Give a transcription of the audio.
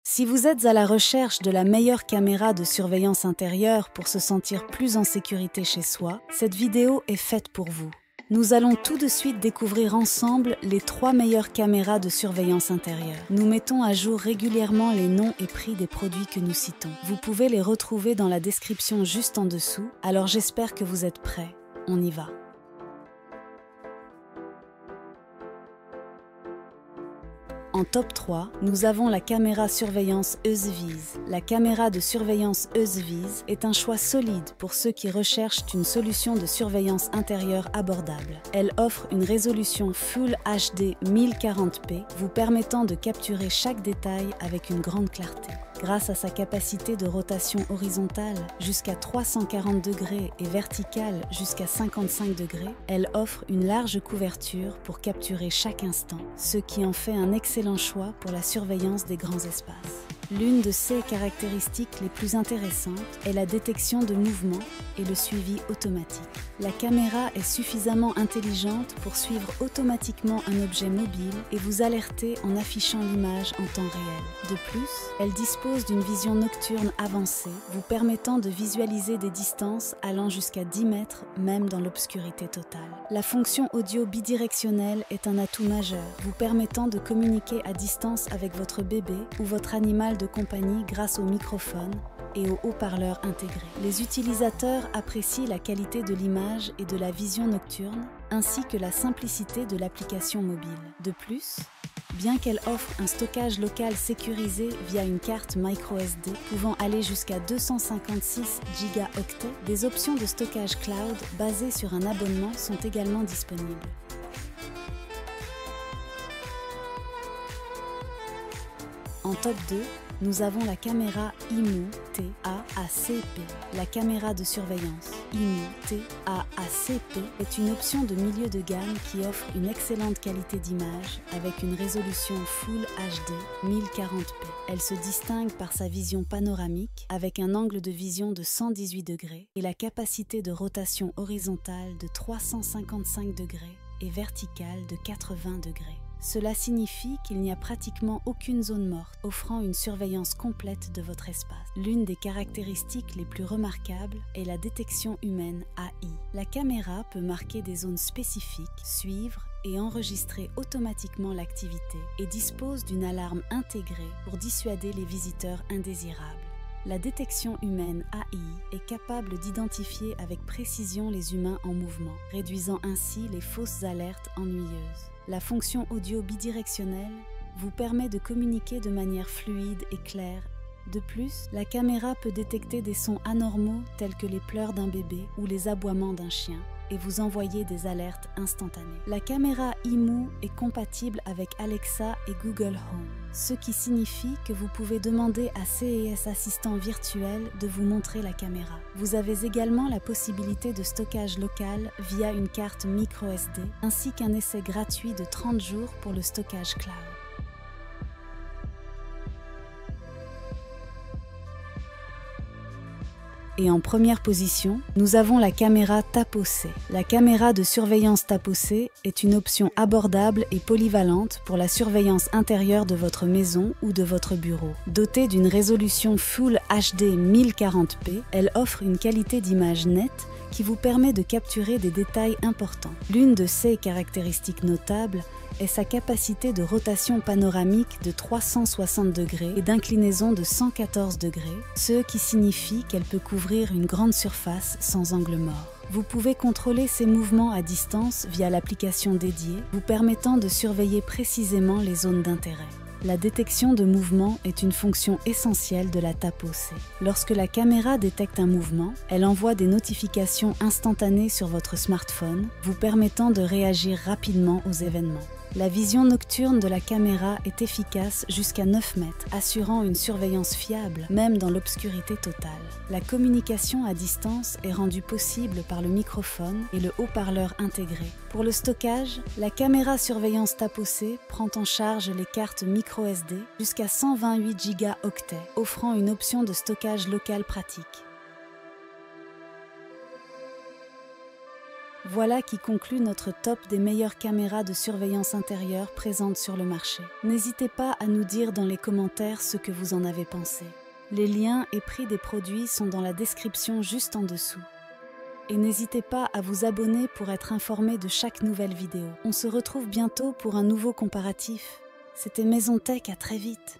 Si vous êtes à la recherche de la meilleure caméra de surveillance intérieure pour se sentir plus en sécurité chez soi, cette vidéo est faite pour vous. Nous allons tout de suite découvrir ensemble les 3 meilleures caméras de surveillance intérieure. Nous mettons à jour régulièrement les noms et prix des produits que nous citons. Vous pouvez les retrouver dans la description juste en dessous, alors j'espère que vous êtes prêts. On y va. En top 3, nous avons la caméra surveillance EasyViz. La caméra de surveillance EasyViz est un choix solide pour ceux qui recherchent une solution de surveillance intérieure abordable. Elle offre une résolution Full HD 1040p, vous permettant de capturer chaque détail avec une grande clarté. Grâce à sa capacité de rotation horizontale jusqu'à 340 degrés et verticale jusqu'à 55 degrés, elle offre une large couverture pour capturer chaque instant, ce qui en fait un excellent choix pour la surveillance des grands espaces. L'une de ses caractéristiques les plus intéressantes est la détection de mouvement et le suivi automatique. La caméra est suffisamment intelligente pour suivre automatiquement un objet mobile et vous alerter en affichant l'image en temps réel. De plus, elle dispose d'une vision nocturne avancée, vous permettant de visualiser des distances allant jusqu'à 10 mètres, même dans l'obscurité totale. La fonction audio bidirectionnelle est un atout majeur, vous permettant de communiquer à distance avec votre bébé ou votre animal de compagnie grâce au microphone et aux haut-parleurs intégrés. Les utilisateurs apprécient la qualité de l'image et de la vision nocturne, ainsi que la simplicité de l'application mobile. De plus, bien qu'elle offre un stockage local sécurisé via une carte microSD pouvant aller jusqu'à 256 Go, des options de stockage cloud basées sur un abonnement sont également disponibles. En top 2, nous avons la caméra IMU-T-AACP. La caméra de surveillance IMU-T-AACP est une option de milieu de gamme qui offre une excellente qualité d'image avec une résolution Full HD 1040p. Elle se distingue par sa vision panoramique avec un angle de vision de 118 degrés et la capacité de rotation horizontale de 355 degrés et verticale de 80 degrés. Cela signifie qu'il n'y a pratiquement aucune zone morte, offrant une surveillance complète de votre espace. L'une des caractéristiques les plus remarquables est la détection humaine AI. La caméra peut marquer des zones spécifiques, suivre et enregistrer automatiquement l'activité et dispose d'une alarme intégrée pour dissuader les visiteurs indésirables. La détection humaine AI est capable d'identifier avec précision les humains en mouvement, réduisant ainsi les fausses alertes ennuyeuses. La fonction audio bidirectionnelle vous permet de communiquer de manière fluide et claire. De plus, la caméra peut détecter des sons anormaux tels que les pleurs d'un bébé ou les aboiements d'un chien et vous envoyer des alertes instantanées. La caméra IMU est compatible avec Alexa et Google Home, ce qui signifie que vous pouvez demander à CES Assistant virtuel de vous montrer la caméra. Vous avez également la possibilité de stockage local via une carte microSD, ainsi qu'un essai gratuit de 30 jours pour le stockage cloud. Et en première position, nous avons la caméra TAPO-C. La caméra de surveillance TAPO-C est une option abordable et polyvalente pour la surveillance intérieure de votre maison ou de votre bureau. Dotée d'une résolution Full HD 1040p, elle offre une qualité d'image nette qui vous permet de capturer des détails importants. L'une de ses caractéristiques notables est sa capacité de rotation panoramique de 360 degrés et d'inclinaison de 114 degrés, ce qui signifie qu'elle peut couvrir une grande surface sans angle mort. Vous pouvez contrôler ces mouvements à distance via l'application dédiée, vous permettant de surveiller précisément les zones d'intérêt. La détection de mouvement est une fonction essentielle de la TAPO-C. Lorsque la caméra détecte un mouvement, elle envoie des notifications instantanées sur votre smartphone, vous permettant de réagir rapidement aux événements. La vision nocturne de la caméra est efficace jusqu'à 9 mètres, assurant une surveillance fiable, même dans l'obscurité totale. La communication à distance est rendue possible par le microphone et le haut-parleur intégré. Pour le stockage, la caméra surveillance TAPO-C prend en charge les cartes microSD jusqu'à 128 Go, offrant une option de stockage local pratique. Voilà qui conclut notre top des meilleures caméras de surveillance intérieure présentes sur le marché. N'hésitez pas à nous dire dans les commentaires ce que vous en avez pensé. Les liens et prix des produits sont dans la description juste en dessous. Et n'hésitez pas à vous abonner pour être informé de chaque nouvelle vidéo. On se retrouve bientôt pour un nouveau comparatif. C'était Maison Tech, à très vite.